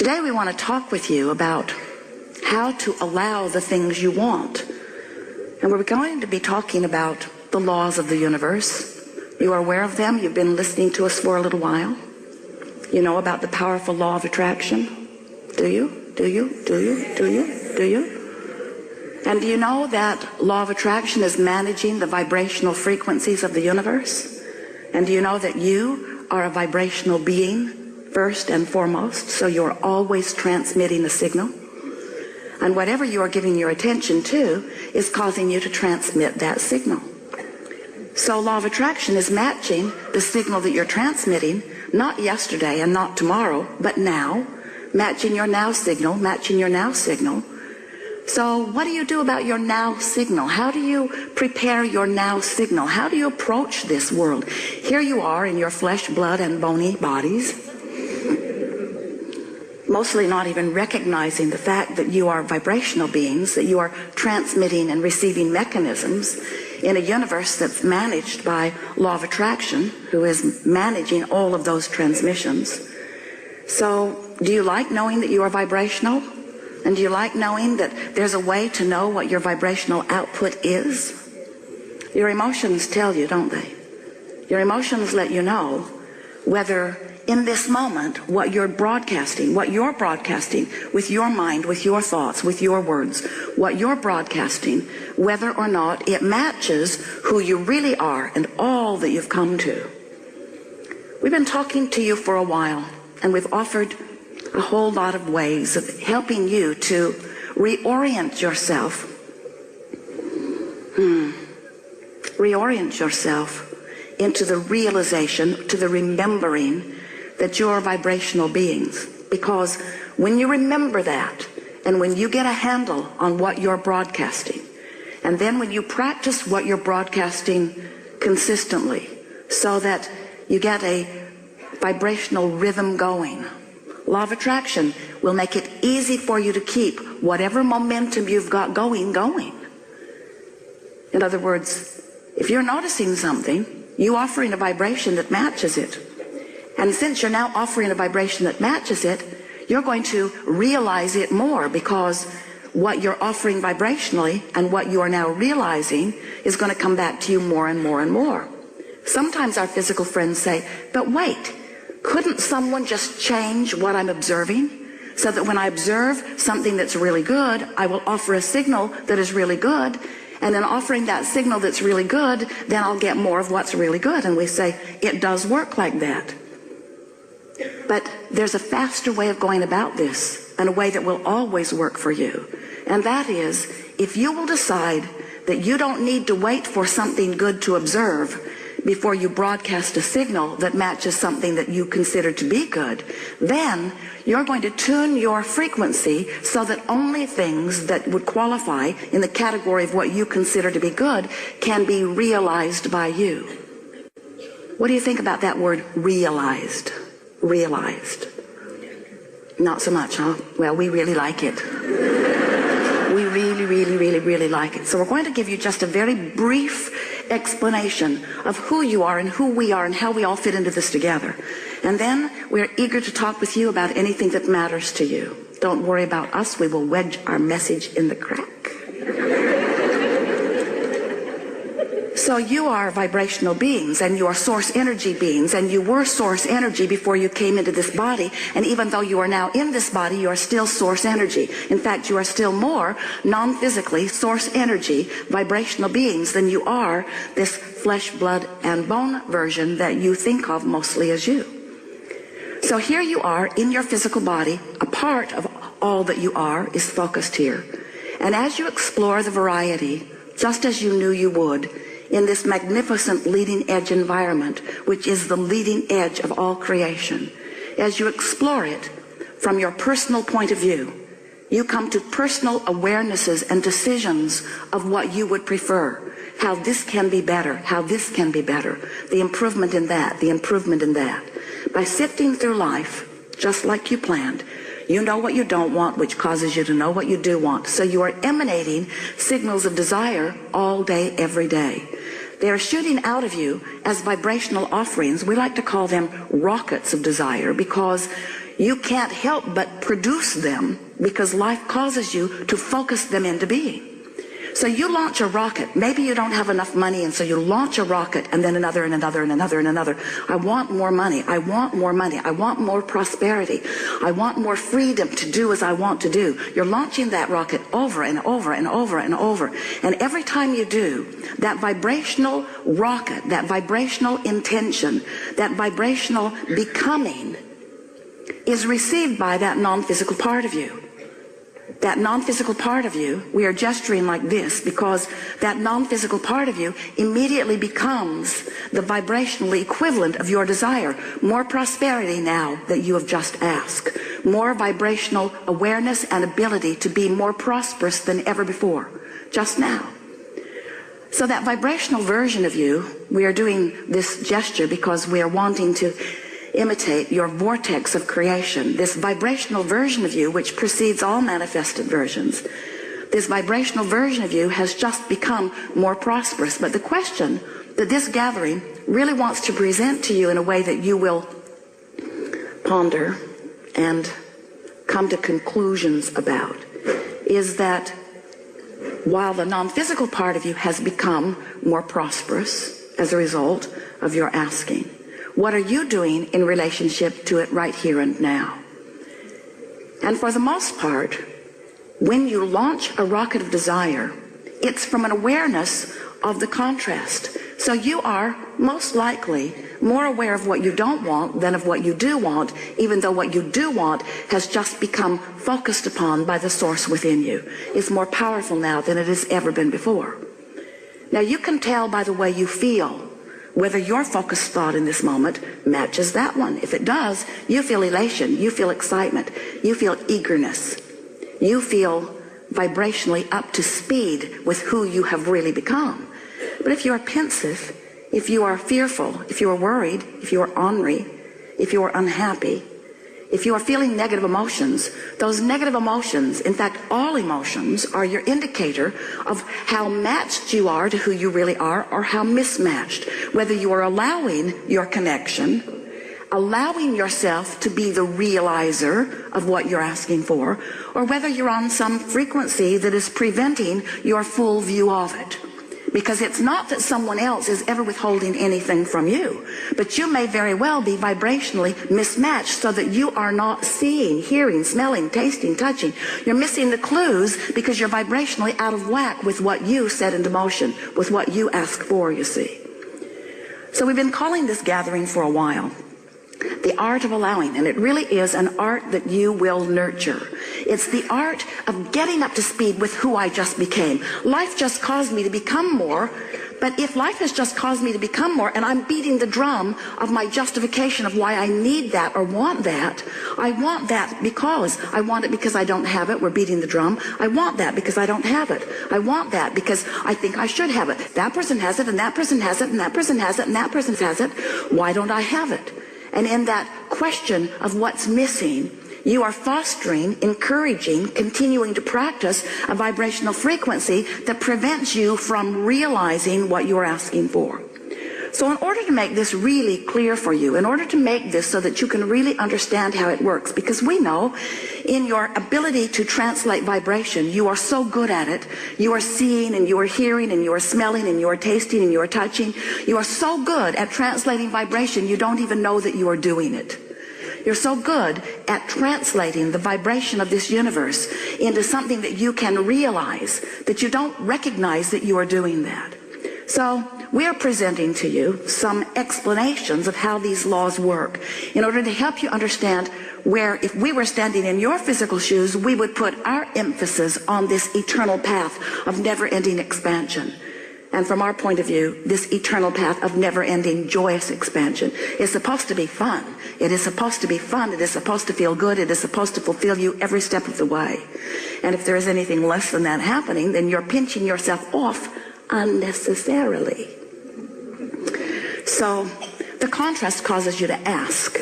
Today we want to talk with you about how to allow the things you want. And we're going to be talking about the laws of the universe. You are aware of them. You've been listening to us for a little while. You know about the powerful law of attraction. Do you? Do you? Do you? Do you? Do you? And do you know that law of attraction is managing the vibrational frequencies of the universe? And do you know that you are a vibrational being first and foremost, so you're always transmitting a signal? And whatever you are giving your attention to is causing you to transmit that signal. So law of attraction is matching the signal that you're transmitting, not yesterday and not tomorrow, but now, matching your now signal, matching your now signal. So what do you do about your now signal? How do you prepare your now signal? How do you approach this world? Here you are in your flesh, blood, and bony bodies, mostly not even recognizing the fact that you are vibrational beings, that you are transmitting and receiving mechanisms in a universe that's managed by law of attraction, who is managing all of those transmissions. So do you like knowing that you are vibrational? And do you like knowing that there's a way to know what your vibrational output is? Your emotions tell you, don't they? Your emotions let you know whether in this moment what you're broadcasting with your mind, with your thoughts, with your words, what you're broadcasting, whether or not it matches who you really are and all that you've come to. We've been talking to you for a while, and we've offered a whole lot of ways of helping you to reorient yourself. Reorient yourself into the realization, to the remembering that you are vibrational beings. Because when you remember that, and when you get a handle on what you're broadcasting, and then when you practice what you're broadcasting consistently, so that you get a vibrational rhythm going, law of attraction will make it easy for you to keep whatever momentum you've got going. In other words, if you're noticing something, you offering a vibration that matches it. And since you're now offering a vibration that matches it, you're going to realize it more, because what you're offering vibrationally and what you are now realizing is going to come back to you more and more and more. Sometimes our physical friends say, but wait, couldn't someone just change what I'm observing so that when I observe something that's really good, I will offer a signal that is really good, and then offering that signal that's really good, then I'll get more of what's really good. And we say, it does work like that. But there's a faster way of going about this, and a way that will always work for you. And that is, if you will decide that you don't need to wait for something good to observe before you broadcast a signal that matches something that you consider to be good, then you're going to tune your frequency so that only things that would qualify in the category of what you consider to be good can be realized by you. What do you think about that word, realized? Realized. Not so much, huh? Well, we really like it. We really like it. So we're going to give you just a very brief explanation of who you are and who we are and how we all fit into this together. And then we're eager to talk with you about anything that matters to you. Don't worry about us. We will wedge our message in the crack. So you are vibrational beings, and you are source energy beings, and you were source energy before you came into this body. And even though you are now in this body, you are still source energy. In fact, you are still more non-physically source energy, vibrational beings than you are this flesh, blood, and bone version that you think of mostly as you. So here you are in your physical body. A part of all that you are is focused here. And as you explore the variety, just as you knew you would, in this magnificent leading edge environment, which is the leading edge of all creation, as you explore it from your personal point of view, you come to personal awarenesses and decisions of what you would prefer, how this can be better, how this can be better, the improvement in that, the improvement in that. By sifting through life, just like you planned, you know what you don't want, which causes you to know what you do want. So you are emanating signals of desire all day, every day. They are shooting out of you as vibrational offerings. We like to call them rockets of desire, because You can't help but produce them because life causes you to focus them into being. So you launch a rocket. Maybe you don't have enough money, and so you launch a rocket, and then another and another and another and another. I want more money. I want more money. I want more prosperity. I want more freedom to do as I want to do. You're launching that rocket over and over and over and over. And every time you do, that vibrational rocket, that vibrational intention, that vibrational becoming is received by that non-physical part of you. That non-physical part of you, we are gesturing like this because that non-physical part of you immediately becomes the vibrational equivalent of your desire. More prosperity now that you have just asked. More vibrational awareness and ability to be more prosperous than ever before, just now. So that vibrational version of you, we are doing this gesture because we are wanting to imitate your vortex of creation, this vibrational version of you which precedes all manifested versions. This vibrational version of you has just become more prosperous. But the question that this gathering really wants to present to you in a way that you will ponder and come to conclusions about is that while the non-physical part of you has become more prosperous as a result of your asking, what are you doing in relationship to it right here and now? And for the most part, when you launch a rocket of desire, it's from an awareness of the contrast. So you are most likely more aware of what you don't want than of what you do want, even though what you do want has just become focused upon by the source within you. It's more powerful now than it has ever been before. Now you can tell by the way you feel whether your focused thought in this moment matches that one. If it does, you feel elation, you feel excitement, you feel eagerness, you feel vibrationally up to speed with who you have really become. But if you are pensive, if you are fearful, if you are worried, if you are ornery, if you are unhappy, if you are feeling negative emotions, those negative emotions, in fact all emotions, are your indicator of how matched you are to who you really are or how mismatched. Whether you are allowing your connection, allowing yourself to be the realizer of what you're asking for, or whether you're on some frequency that is preventing your full view of it. Because it's not that someone else is ever withholding anything from you, but you may very well be vibrationally mismatched so that you are not seeing, hearing, smelling, tasting, touching. You're missing the clues because you're vibrationally out of whack with what you set into motion, with what you ask for, you see. So we've been calling this gathering for a while the art of allowing, and it really is an art that you will nurture. It's the art of getting up to speed with who I just became. Life just caused me to become more, but if life has just caused me to become more and I'm beating the drum of my justification of why I need that or want that, I want that because I want it because I don't have it. We're beating the drum. I want that because I don't have it. I want that because I think I should have it. That person has it, and that person has it, and that person has it, and that person has it. Why don't I have it? And in that question of what's missing, you are fostering, encouraging, continuing to practice a vibrational frequency that prevents you from realizing what you are asking for. So in order to make this really clear for you, in order to make this so that you can really understand how it works, because we know in your ability to translate vibration, you are so good at it. You are seeing and you are hearing and you are smelling and you are tasting and you are touching. You are so good at translating vibration, you don't even know that you are doing it. You're so good at translating the vibration of this universe into something that you can realize, that you don't recognize that you are doing that. So we are presenting to you some explanations of how these laws work in order to help you understand where, if we were standing in your physical shoes, we would put our emphasis on this eternal path of never-ending expansion. And from our point of view, this eternal path of never-ending joyous expansion is supposed to be fun. It is supposed to be fun. It is supposed to feel good. It is supposed to fulfill you every step of the way. And if there is anything less than that happening, then you're pinching yourself off unnecessarily. So the contrast causes you to ask,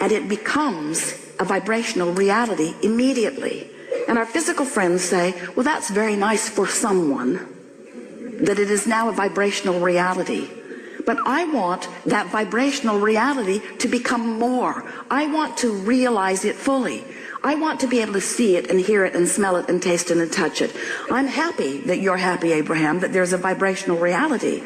and it becomes a vibrational reality immediately. And our physical friends say, well, that's very nice for someone, that it is now a vibrational reality. But I want that vibrational reality to become more. I want to realize it fully. I want to be able to see it and hear it and smell it and taste it and touch it. I'm happy that you're happy, Abraham, that there's a vibrational reality.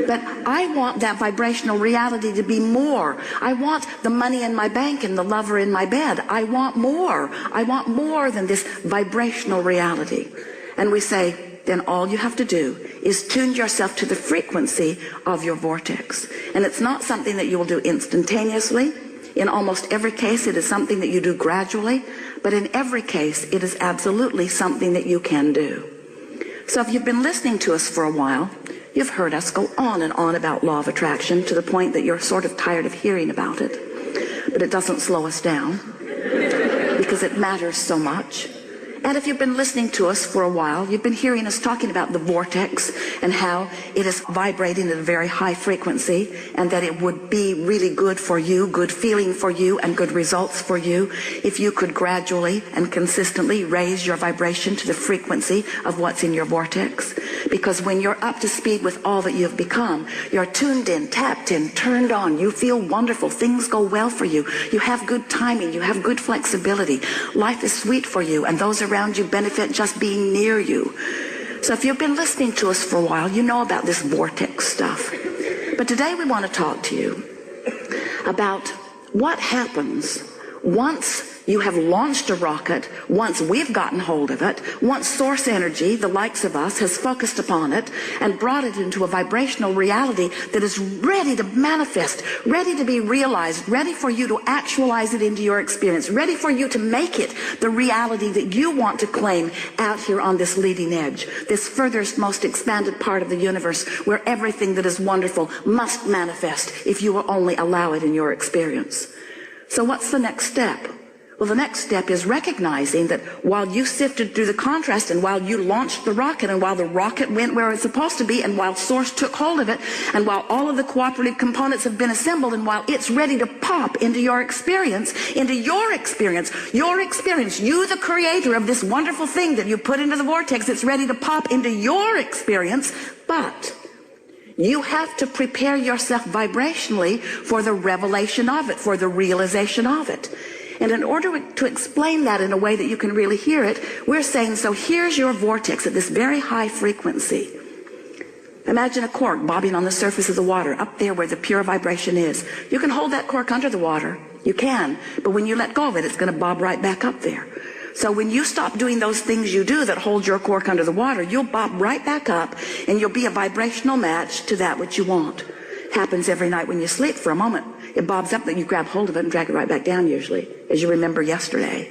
But I want that vibrational reality to be more. I want the money in my bank and the lover in my bed. I want more. I want more than this vibrational reality. And we say, then all you have to do is tune yourself to the frequency of your vortex. And it's not something that you will do instantaneously. In almost every case, it is something that you do gradually, but in every case, it is absolutely something that you can do. So if you've been listening to us for a while, you've heard us go on and on about law of attraction to the point that you're sort of tired of hearing about it, but it doesn't slow us down because it matters so much. And if you've been listening to us for a while, you've been hearing us talking about the vortex and how it is vibrating at a very high frequency and that it would be really good for you, good feeling for you, and good results for you if you could gradually and consistently raise your vibration to the frequency of what's in your vortex. Because when you're up to speed with all that you've become, you're tuned in, tapped in, turned on, you feel wonderful, things go well for you, you have good timing, you have good flexibility, life is sweet for you, and those around you benefit just being near you. So if you've been listening to us for a while, you know about this vortex stuff. But today we want to talk to you about what happens once you have launched a rocket, once we've gotten hold of it, once source energy, the likes of us, has focused upon it and brought it into a vibrational reality that is ready to manifest, ready to be realized, ready for you to actualize it into your experience, ready for you to make it the reality that you want to claim out here on this leading edge, this furthest, most expanded part of the universe where everything that is wonderful must manifest if you will only allow it in your experience. So what's the next step? Well, the next step is recognizing that while you sifted through the contrast and while you launched the rocket and while the rocket went where it's supposed to be and while Source took hold of it and while all of the cooperative components have been assembled and while it's ready to pop into your experience, you, the creator of this wonderful thing that you put into the vortex, it's ready to pop into your experience, but you have to prepare yourself vibrationally for the revelation of it, for the realization of it. And in order to explain that in a way that you can really hear it, we're saying, so here's your vortex at this very high frequency. Imagine a cork bobbing on the surface of the water, up there where the pure vibration is. You can hold that cork under the water. You can. But when you let go of it, it's going to bob right back up there. So when you stop doing those things you do that hold your cork under the water, you'll bob right back up, and you'll be a vibrational match to that which you want. Happens every night when you sleep for a moment. It bobs up, that you grab hold of it and drag it right back down usually, as you remember yesterday.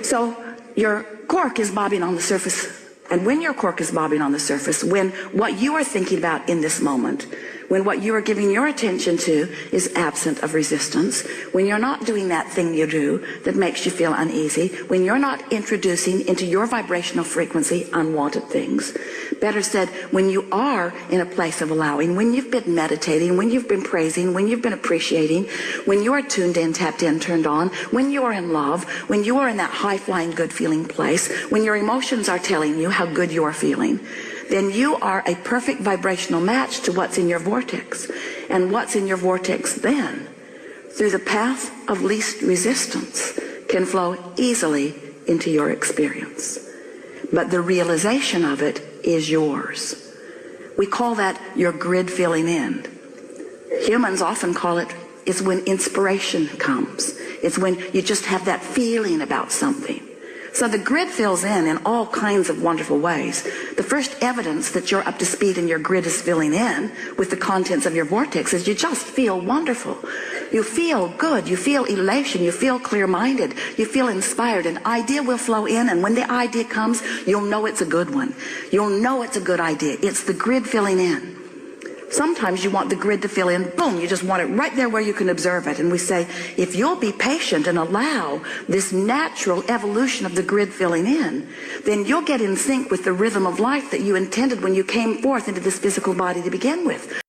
So your cork is bobbing on the surface. And when your cork is bobbing on the surface, when what you are thinking about in this moment, when what you are giving your attention to is absent of resistance, when you're not doing that thing you do that makes you feel uneasy, when you're not introducing into your vibrational frequency unwanted things, better said, when you are in a place of allowing, when you've been meditating, when you've been praising, when you've been appreciating, when you are tuned in, tapped in, turned on, when you are in love, when you are in that high-flying, good-feeling place, when your emotions are telling you how good you are feeling, then you are a perfect vibrational match to what's in your vortex. And what's in your vortex then, through the path of least resistance, can flow easily into your experience. But the realization of it is yours. We call that your grid filling in. Humans often call it, it's when inspiration comes. It's when you just have that feeling about something. So the grid fills in all kinds of wonderful ways. The first evidence that you're up to speed and your grid is filling in with the contents of your vortex is you just feel wonderful. You feel good. You feel elation. You feel clear-minded. You feel inspired. An idea will flow in, and when the idea comes, you'll know it's a good one. You'll know it's a good idea. It's the grid filling in. Sometimes you want the grid to fill in, boom, you just want it right there where you can observe it. And we say, if you'll be patient and allow this natural evolution of the grid filling in, then you'll get in sync with the rhythm of life that you intended when you came forth into this physical body to begin with.